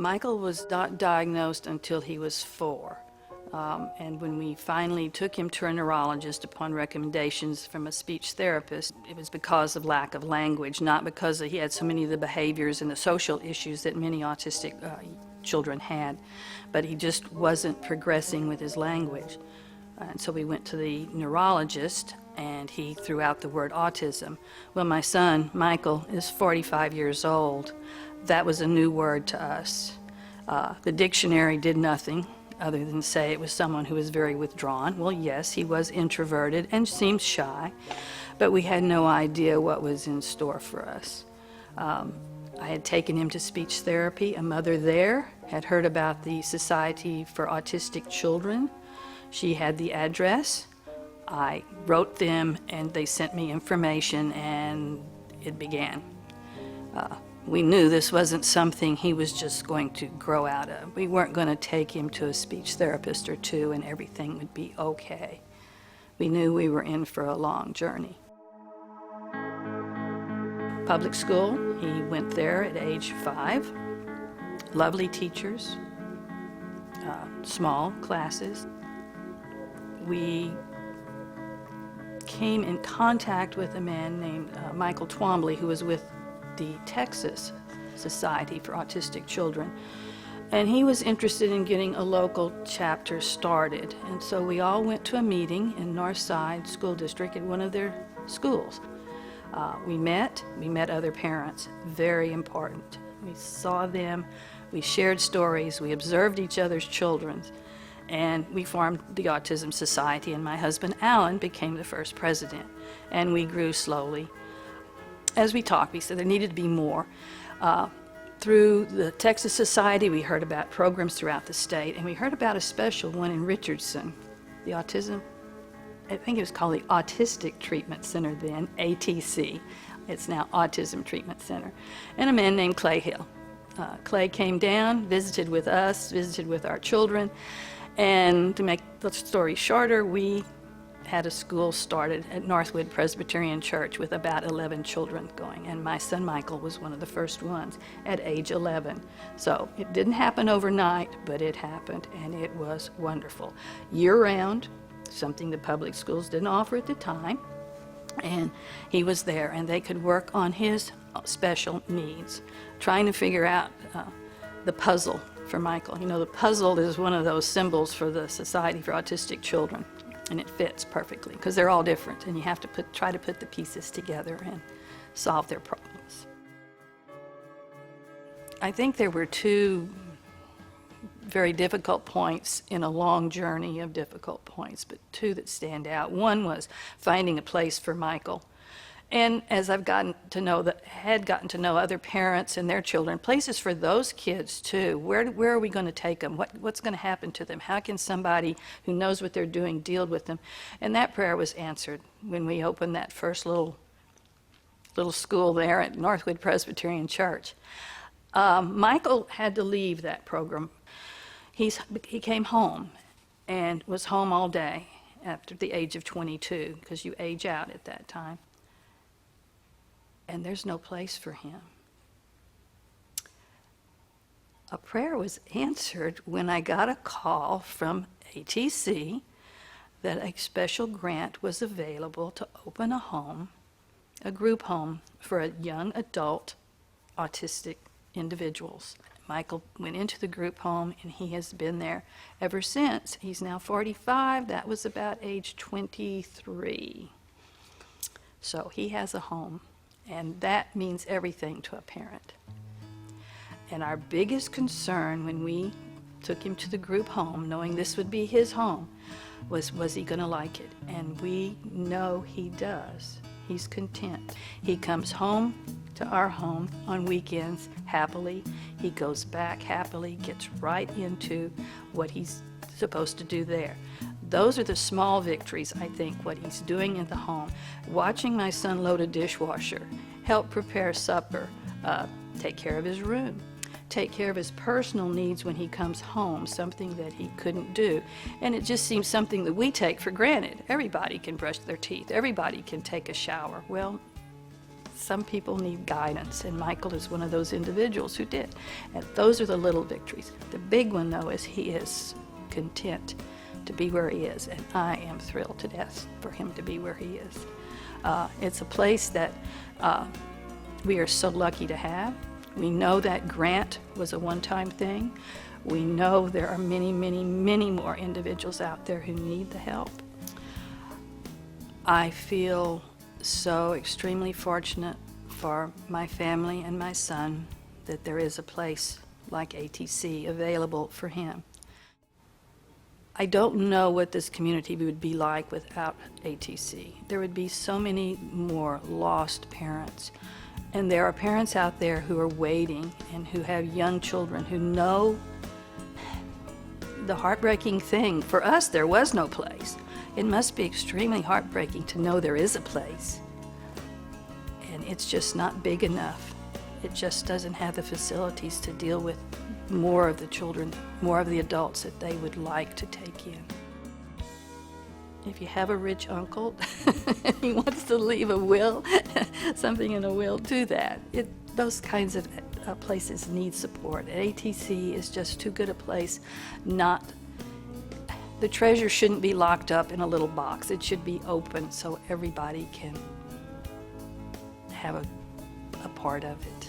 Michael was not diagnosed until he was 4. And when we finally took him to a neurologist upon recommendations from a speech therapist, it was because of lack of language, not because he had so many of the behaviors and the social issues that many autistic children had, but he just wasn't progressing with his language. And so we went to the neurologist, and he threw out the word autism. Well, my son, Michael, is 45 years old. That was a new word to us. The dictionary did nothing other than say it was someone who was very withdrawn. Well, yes, he was introverted and seemed shy, but we had no idea what was in store for us. I had taken him to speech therapy. A mother there had heard about the Society for Autistic Children. She had the address. I wrote them, and they sent me information, and it began. We knew this wasn't something he was just going to grow out of. We weren't going to take him to a speech therapist or two and everything would be okay. We knew we were in for a long journey. Public school, he went there at age 5. Lovely teachers, small classes. We came in contact with a man named Michael Twombly, who was with the Texas Society for Autistic Children, and he was interested in getting a local chapter started. And so we all went to a meeting in Northside School District at one of their schools. We met other parents, very important. We saw them, we shared stories, we observed each other's children, and we formed the Autism Society, and my husband Alan became the first president, and we grew slowly. As we talked, we said there needed to be more. Through the Texas Society, we heard about programs throughout the state, and we heard about a special one in Richardson, the Autism, I think it was called the Autistic Treatment Center then, ATC. It's now Autism Treatment Center. And a man named Clay Hill. Clay came down, visited with us, visited with our children, and to make the story shorter, we had a school started at Northwood Presbyterian Church with about 11 children going, and my son Michael was one of the first ones at age 11. So it didn't happen overnight, but it happened, and it was wonderful. Year-round, something the public schools didn't offer at the time, and he was there, and they could work on his special needs, trying to figure out the puzzle for Michael. You know, the puzzle is one of those symbols for the Society for Autistic Children, and it fits perfectly because they're all different, and you have to try to put the pieces together and solve their problems. I think there were 2 very difficult points in a long journey of difficult points, but 2 that stand out. One was finding a place for Michael. And as I've gotten to know other parents and their children, places for those kids too. Where are we going to take them? What's going to happen to them? How can somebody who knows what they're doing deal with them? And that prayer was answered when we opened that first little school there at Northwood Presbyterian Church. Michael had to leave that program. He came home and was home all day after the age of 22, because you age out at that time. And there's no place for him. A prayer was answered when I got a call from ATC that a special grant was available to open a home, a group home for young adult autistic individuals. Michael went into the group home, and he has been there ever since. He's now 45. That was about age 23. So he has a home. And that means everything to a parent. And our biggest concern when we took him to the group home, knowing this would be his home, was he going to like it? And we know he does. He's content. He comes home to our home on weekends happily. He goes back happily, gets right into what he's supposed to do there. Those are the small victories, I think, what he's doing in the home. Watching my son load a dishwasher, help prepare supper, take care of his room, take care of his personal needs when he comes home, something that he couldn't do. And it just seems something that we take for granted. Everybody can brush their teeth. Everybody can take a shower. Well, some people need guidance, and Michael is one of those individuals who did. And those are the little victories. The big one, though, is he is content to be where he is, and I am thrilled to death for him to be where he is. It's a place that we are so lucky to have. We know that grant was a one-time thing. We know there are many, many, many more individuals out there who need the help. I feel so extremely fortunate for my family and my son that there is a place like ATC available for him. I don't know what this community would be like without ATC. There would be so many more lost parents. And there are parents out there who are waiting and who have young children who know the heartbreaking thing. For us, there was no place. It must be extremely heartbreaking to know there is a place. And it's just not big enough. It just doesn't have the facilities to deal with more of the children, more of the adults that they would like to take in. If you have a rich uncle and he wants to leave a will, something in a will, do that. Those kinds of places need support. ATC is just too good a place. The treasure shouldn't be locked up in a little box. It should be open so everybody can have a part of it.